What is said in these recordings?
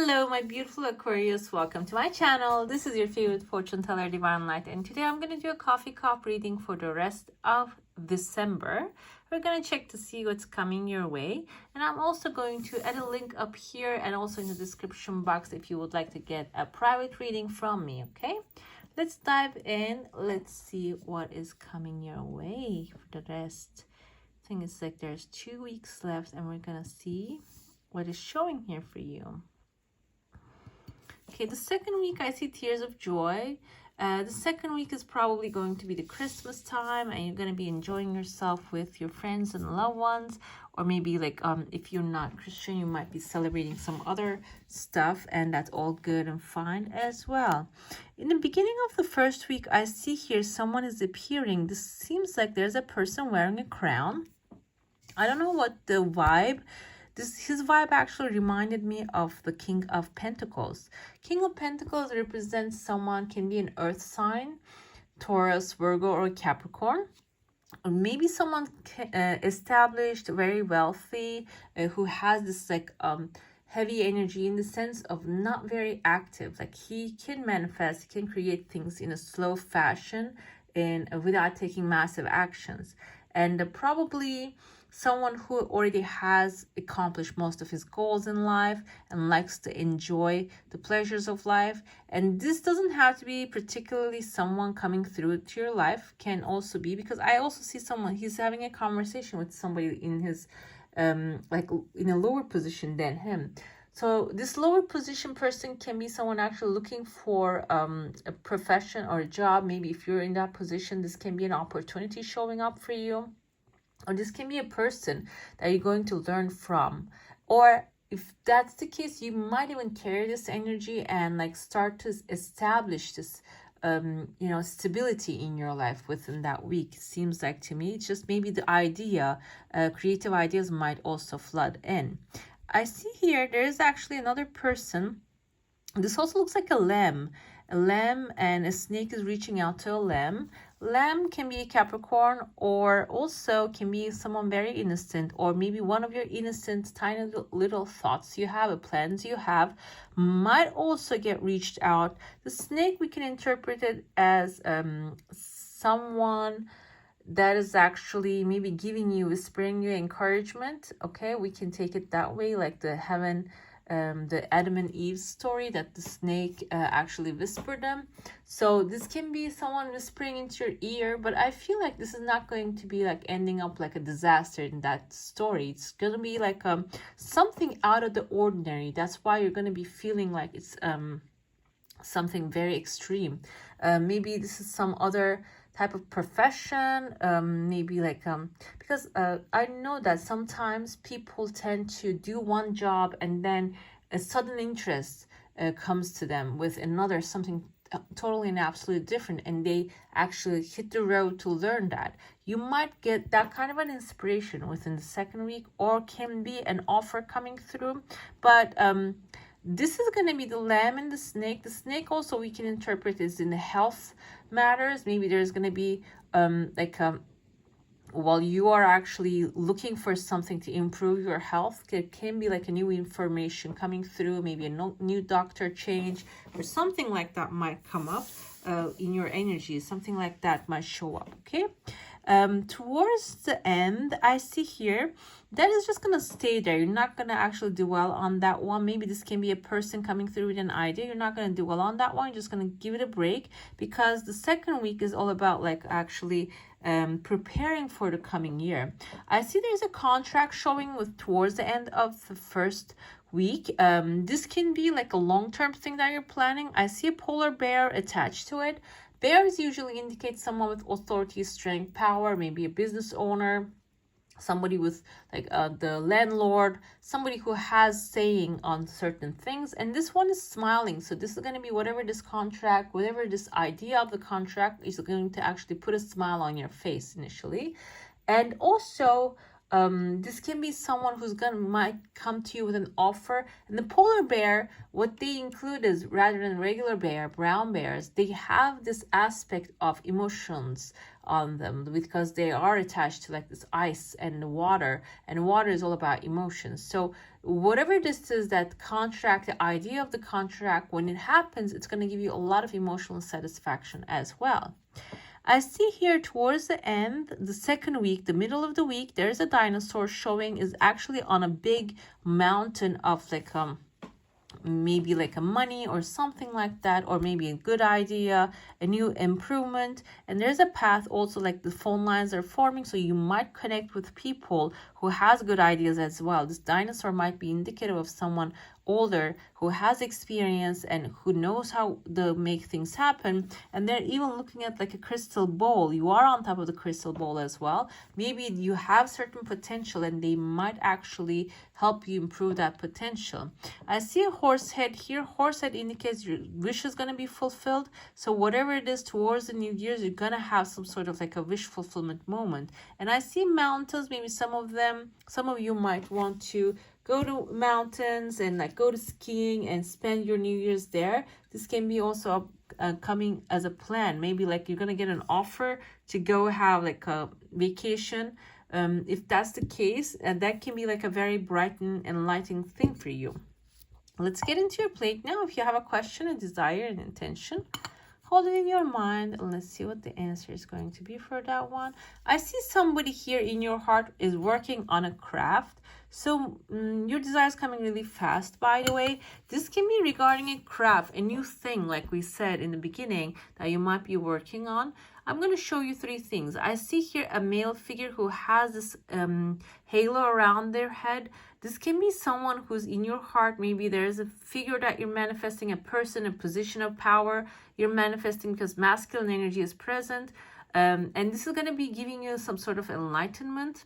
Hello, my beautiful Aquarius. Welcome to my channel. This is your favorite fortune teller, Divine Light. And today I'm going to do a coffee cup reading for the rest of December. We're going to check to see what's coming your way. And I'm also going to add a link up here and also in the description box if you would like to get a private reading from me, okay? Let's dive in. Let's see what is coming your way for the rest. I think it's like there's 2 weeks left and we're going to see what is showing here for you. Okay, the second week I see tears of joy. The second week is probably going to be the Christmas time and you're going to be enjoying yourself with your friends and loved ones. Or maybe like if you're not Christian, you might be celebrating some other stuff, and that's all good and fine as well. In the beginning of the first week, I see here someone is appearing. This seems like there's a person wearing a crown. I don't know what the vibe. His vibe actually reminded me of the King of Pentacles. King of Pentacles represents someone, can be an earth sign, Taurus, Virgo, or Capricorn. Or maybe someone established, very wealthy, who has this like heavy energy in the sense of not very active. Like he can manifest, he can create things in a slow fashion and without taking massive actions. And probably someone who already has accomplished most of his goals in life and likes to enjoy the pleasures of life. And this doesn't have to be particularly someone coming through to your life, can also be, because I also see someone, he's having a conversation with somebody in his like in a lower position than him. So this lower position person can be someone actually looking for a profession or a job. Maybe if you're in that position, this can be an opportunity showing up for you. Or this can be a person that you're going to learn from. Or if that's the case, you might even carry this energy and like start to establish this stability in your life within that week. It seems like to me, it's just maybe the idea, creative ideas might also flood in. I see here there is actually another person. This also looks like a lamb and a snake is reaching out to a lamb. Lamb can be a Capricorn, or also can be someone very innocent, or maybe one of your innocent tiny little thoughts you have, plans you have, might also get reached out. The snake, we can interpret it as someone that is actually maybe giving you, whispering you encouragement. Okay, we can take it that way, like the Adam and Eve story that the snake actually whispered them. So this can be someone whispering into your ear, but I feel like this is not going to be like ending up like a disaster in that story. It's gonna be like something out of the ordinary. That's why you're gonna be feeling like it's something very extreme. Maybe this is some other type of profession, maybe like because I know that sometimes people tend to do one job and then a sudden interest comes to them with another, something totally and absolutely different, and they actually hit the road to learn that. You might get that kind of an inspiration within the second week, or can be an offer coming through. But this is going to be the lamb and the snake. The snake also we can interpret is in the health matters. Maybe there's going to be while you are actually looking for something to improve your health, it can be like a new information coming through, maybe a new doctor change or something like that might come up in your energy. Something like that might show up, okay? Towards the end, I see here that is just gonna stay there. You're not gonna actually dwell on that one. Maybe this can be a person coming through with an idea. You're not gonna dwell on that one. You're just gonna give it a break, because the second week is all about like actually preparing for the coming year. I see there's a contract showing with towards the end of the first week. This can be like a long-term thing that you're planning. I see a polar bear attached to it. Bears usually indicate someone with authority, strength, power, maybe a business owner, somebody with like the landlord, somebody who has saying on certain things. And this one is smiling. So this is going to be whatever this contract, whatever this idea of the contract is going to actually put a smile on your face initially. And also This can be someone who's might come to you with an offer. And the polar bear, what they include is, rather than regular bear, brown bears, they have this aspect of emotions on them because they are attached to like this ice and water is all about emotions. So whatever this is, that contract, the idea of the contract, when it happens, it's going to give you a lot of emotional satisfaction as well. I see here towards the end, the second week, the middle of the week, there's a dinosaur showing, is actually on a big mountain of like maybe like a money or something like that, or maybe a good idea, a new improvement. And there's a path also, like the phone lines are forming, so you might connect with people who has good ideas as well. This dinosaur might be indicative of someone older who has experience and who knows how to make things happen. And they're even looking at like a crystal bowl. You are on top of the crystal bowl as well. Maybe you have certain potential and they might actually help you improve that potential. I see a horse head here. Horse head indicates your wish is going to be fulfilled. So whatever it is towards the New Year's, you're going to have some sort of like a wish fulfillment moment. And I see mountains. Maybe some of you might want to go to mountains and like go to skiing and spend your New Year's there. This can be also coming as a plan. Maybe like you're gonna get an offer to go have like a vacation. If that's the case, that can be like a very bright and enlightening thing for you. Let's get into your plate now. If you have a question, a desire, an intention, hold it in your mind and let's see what the answer is going to be for that one. I see somebody here in your heart is working on a craft. So your desire is coming really fast, by the way. This can be regarding a craft, a new thing, like we said in the beginning, that you might be working on. I'm going to show you three things. I see here a male figure who has this halo around their head. This can be someone who's in your heart. Maybe there's a figure that you're manifesting, a person, a position of power you're manifesting because masculine energy is present. And this is going to be giving you some sort of enlightenment.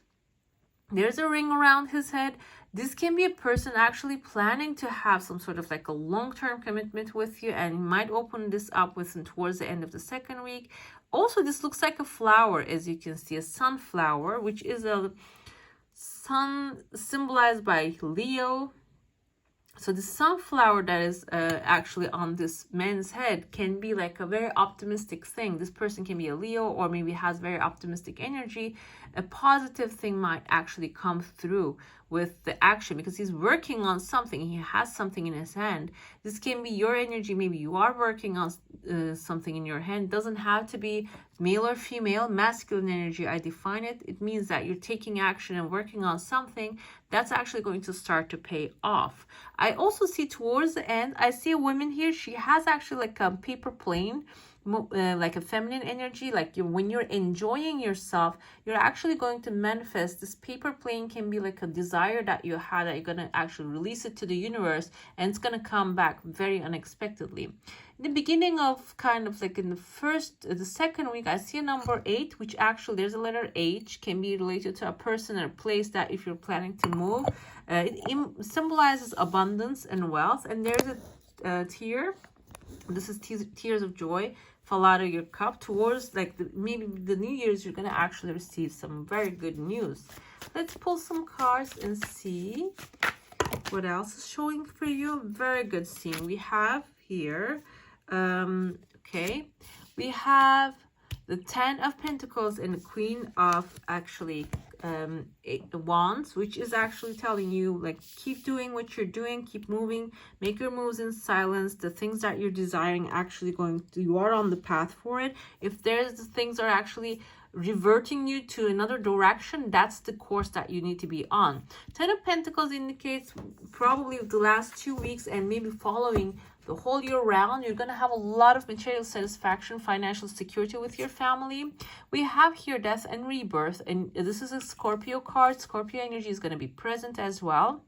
There's a ring around his head. This can be a person actually planning to have some sort of like a long-term commitment with you, and might open this up with towards the end of the second week. Also, this looks like a flower, as you can see, a sunflower, which is a sun symbolized by Leo. So the sunflower that is actually on this man's head can be like a very optimistic thing. This person can be a Leo, or maybe has very optimistic energy. A positive thing might actually come through with the action because he's working on something. He has something in his hand. This can be your energy. Maybe you are working on something in your hand. It doesn't have to be male or female. Masculine energy, I define it. It means that you're taking action and working on something that's actually going to start to pay off. I also see towards the end, I see a woman here. She has actually like a paper plane, like a feminine energy. Like when you're enjoying yourself, you're actually going to manifest. This paper plane can be like a desire that you had, that you're going to actually release it to the universe, and it's going to come back very unexpectedly. In the beginning of kind of like in the second week, I see a number 8, which actually there's a letter H, can be related to a person or a place that if you're planning to move. It symbolizes abundance and wealth. And there's a tear. This is tears of joy fall out of your cup towards like maybe the New Year's. You're going to actually receive some very good news. Let's pull some cards and see what else is showing for you. Very good scene we have here. Okay, we have the 10 of Pentacles and the Queen of actually Wands, which is actually telling you like keep doing what you're doing, keep moving, make your moves in silence. The things that you're desiring actually you are on the path for it. If there's the things are actually reverting you to another direction, that's the course that you need to be on. 10 of Pentacles indicates probably the last 2 weeks and maybe following the whole year round, you're going to have a lot of material satisfaction, financial security with your family. We have here death and rebirth, and this is a Scorpio card. Scorpio energy is going to be present as well.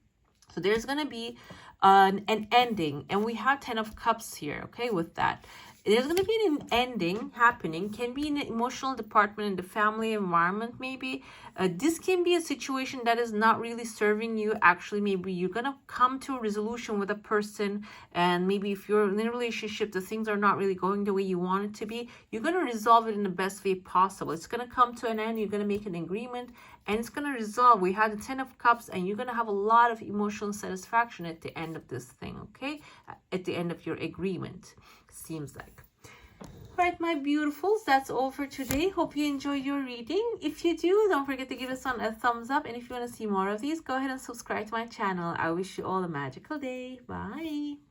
So there's going to be an ending, and we have 10 of Cups here, okay, with that. There's going to be an ending happening, can be in the emotional department, in the family environment maybe. This can be a situation that is not really serving you. Actually, maybe you're going to come to a resolution with a person, and maybe if you're in a relationship, the things are not really going the way you want it to be, you're going to resolve it in the best way possible. It's going to come to an end, you're going to make an agreement, and it's going to resolve. We had the 10 of Cups, and you're going to have a lot of emotional satisfaction at the end of this thing, okay? At the end of your agreement, seems like. All right, my beautifuls, that's all for today. Hope you enjoy your reading. If you do, don't forget to give us a thumbs up. And if you want to see more of these, go ahead and subscribe to my channel. I wish you all a magical day. Bye.